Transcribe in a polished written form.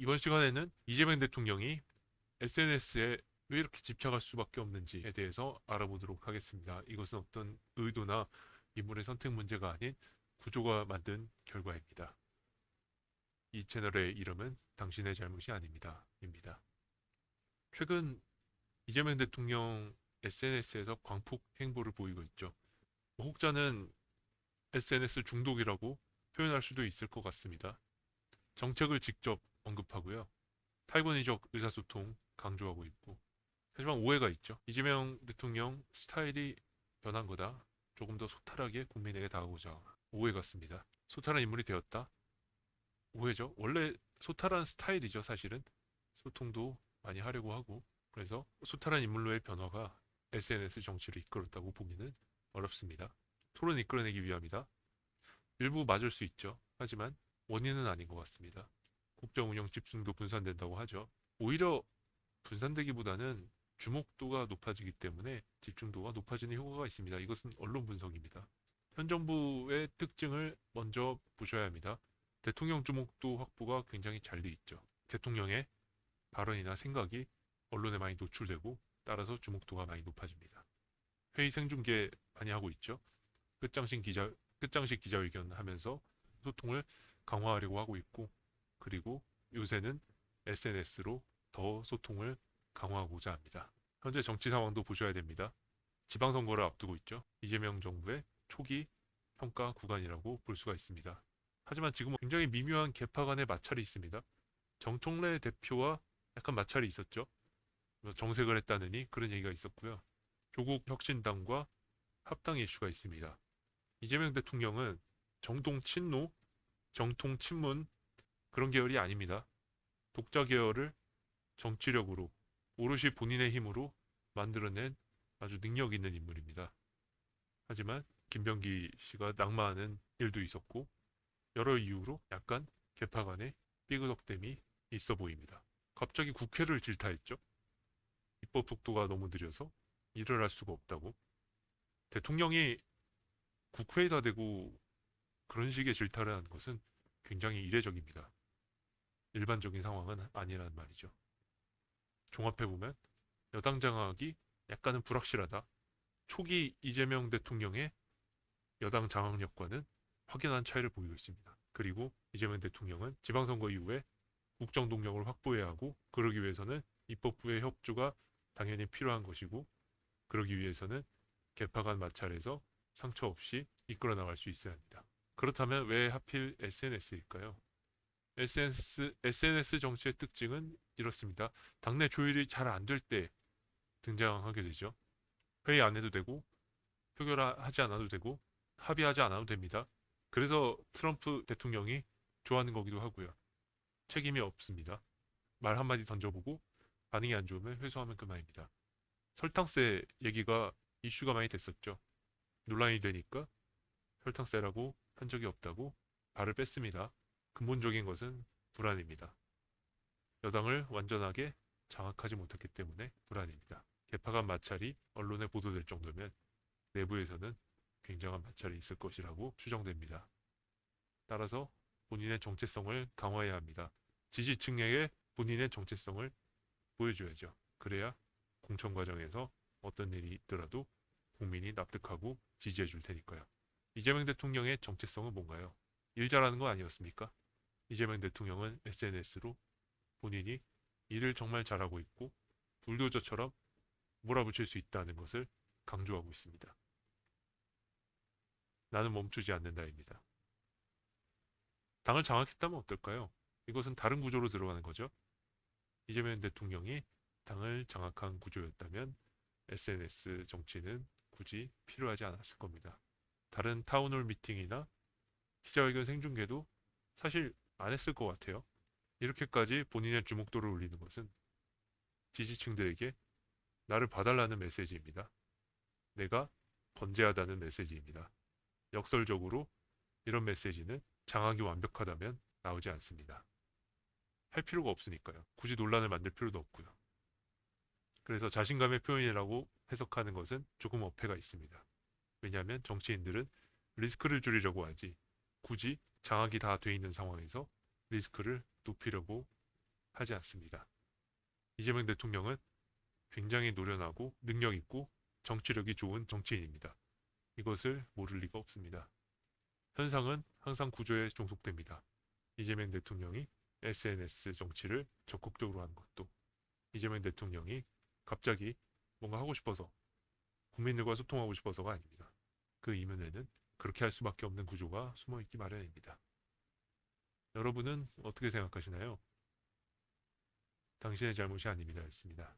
이번 시간에는 이재명 대통령이 SNS에 왜 이렇게 집착할 수밖에 없는지에 대해서 알아보도록 하겠습니다. 이것은 어떤 의도나 인물의 선택 문제가 아닌 구조가 만든 결과입니다. 이 채널의 이름은 당신의 잘못이 아닙니다. 입니다. 최근 이재명 대통령 SNS에서 광폭 행보를 보이고 있죠. 혹자는 SNS 중독이라고 표현할 수도 있을 것 같습니다. 정책을 직접 언급하고요. 탈권위적 의사소통 강조하고 있고, 하지만 오해가 있죠. 이재명 대통령 스타일이 변한 거다. 조금 더 소탈하게 국민에게 다가오자. 오해 같습니다. 소탈한 인물이 되었다. 오해죠. 원래 소탈한 스타일이죠, 사실은. 소통도 많이 하려고 하고. 그래서 소탈한 인물로의 변화가 SNS 정치를 이끌었다고 보기는 어렵습니다. 토론 이끌어내기 위함이다. 일부 맞을 수 있죠. 하지만 원인은 아닌 것 같습니다. 국정 운영 집중도 분산된다고 하죠. 오히려 분산되기보다는 주목도가 높아지기 때문에 집중도가 높아지는 효과가 있습니다. 이것은 언론 분석입니다. 현 정부의 특징을 먼저 보셔야 합니다. 대통령 주목도 확보가 굉장히 잘 돼 있죠. 대통령의 발언이나 생각이 언론에 많이 노출되고 따라서 주목도가 많이 높아집니다. 회의 생중계 많이 하고 있죠. 끝장식 기자회견 하면서 소통을 강화하려고 하고 있고, 그리고 요새는 SNS로 더 소통을 강화하고자 합니다. 현재 정치 상황도 보셔야 됩니다. 지방선거를 앞두고 있죠. 이재명 정부의 초기 평가 구간이라고 볼 수가 있습니다. 하지만 지금 굉장히 미묘한 계파 간의 마찰이 있습니다. 정청래 대표와 약간 마찰이 있었죠. 정색을 했다느니 그런 얘기가 있었고요. 조국 혁신당과 합당 이슈가 있습니다. 이재명 대통령은 정통 친노, 정통 친문 그런 계열이 아닙니다. 독자 계열을 정치력으로 오롯이 본인의 힘으로 만들어낸 아주 능력 있는 인물입니다. 하지만 김병기 씨가 낙마하는 일도 있었고 여러 이유로 약간 계파 간의 삐그덕됨이 있어 보입니다. 갑자기 국회를 질타했죠. 입법 속도가 너무 느려서 일을 할 수가 없다고. 대통령이 국회에다 대고 그런 식의 질타를 하는 것은 굉장히 이례적입니다. 일반적인 상황은 아니라는 말이죠. 종합해보면 여당 장악이 약간은 불확실하다. 초기 이재명 대통령의 여당 장악력과는 확연한 차이를 보이고 있습니다. 그리고 이재명 대통령은 지방선거 이후에 국정 동력을 확보해야 하고, 그러기 위해서는 입법부의 협조가 당연히 필요한 것이고, 그러기 위해서는 개파 간 마찰에서 상처 없이 이끌어 나갈 수 있어야 합니다. 그렇다면 왜 하필 SNS일까요? SNS 정치의 특징은 이렇습니다. 당내 조율이 잘 안 될 때 등장하게 되죠. 회의 안 해도 되고, 표결하지 않아도 되고, 합의하지 않아도 됩니다. 그래서 트럼프 대통령이 좋아하는 거기도 하고요. 책임이 없습니다. 말 한마디 던져보고 반응이 안 좋으면 회수하면 그만입니다. 설탕세 얘기가 이슈가 많이 됐었죠. 논란이 되니까 설탕세라고 한 적이 없다고 발을 뺐습니다. 근본적인 것은 불안입니다. 여당을 완전하게 장악하지 못했기 때문에 불안입니다. 개파 간 마찰이 언론에 보도될 정도면 내부에서는 굉장한 마찰이 있을 것이라고 추정됩니다. 따라서 본인의 정체성을 강화해야 합니다. 지지층에게 본인의 정체성을 보여줘야죠. 그래야 공천 과정에서 어떤 일이 있더라도 국민이 납득하고 지지해 줄 테니까요. 이재명 대통령의 정체성은 뭔가요? 일 잘하는 거 아니었습니까? 이재명 대통령은 SNS로 본인이 일을 정말 잘하고 있고 불도저처럼 몰아붙일 수 있다는 것을 강조하고 있습니다. 나는 멈추지 않는다입니다. 당을 장악했다면 어떨까요? 이것은 다른 구조로 들어가는 거죠. 이재명 대통령이 당을 장악한 구조였다면 SNS 정치는 굳이 필요하지 않았을 겁니다. 다른 타운홀 미팅이나 기자회견 생중계도 사실 안 했을 것 같아요. 이렇게까지 본인의 주목도를 올리는 것은 지지층들에게 나를 봐달라는 메시지입니다. 내가 건재하다는 메시지입니다. 역설적으로 이런 메시지는 장악이 완벽하다면 나오지 않습니다. 할 필요가 없으니까요. 굳이 논란을 만들 필요도 없고요. 그래서 자신감의 표현이라고 해석하는 것은 조금 어폐가 있습니다. 왜냐하면 정치인들은 리스크를 줄이려고 하지 굳이 장악이 다 돼 있는 상황에서 리스크를 높이려고 하지 않습니다. 이재명 대통령은 굉장히 노련하고 능력 있고 정치력이 좋은 정치인입니다. 이것을 모를 리가 없습니다. 현상은 항상 구조에 종속됩니다. 이재명 대통령이 SNS 정치를 적극적으로 하는 것도, 이재명 대통령이 갑자기 뭔가 하고 싶어서, 국민들과 소통하고 싶어서가 아닙니다. 그 이면에는 그렇게 할 수밖에 없는 구조가 숨어 있기 마련입니다. 여러분은 어떻게 생각하시나요? 당신의 잘못이 아닙니다. 였습니다.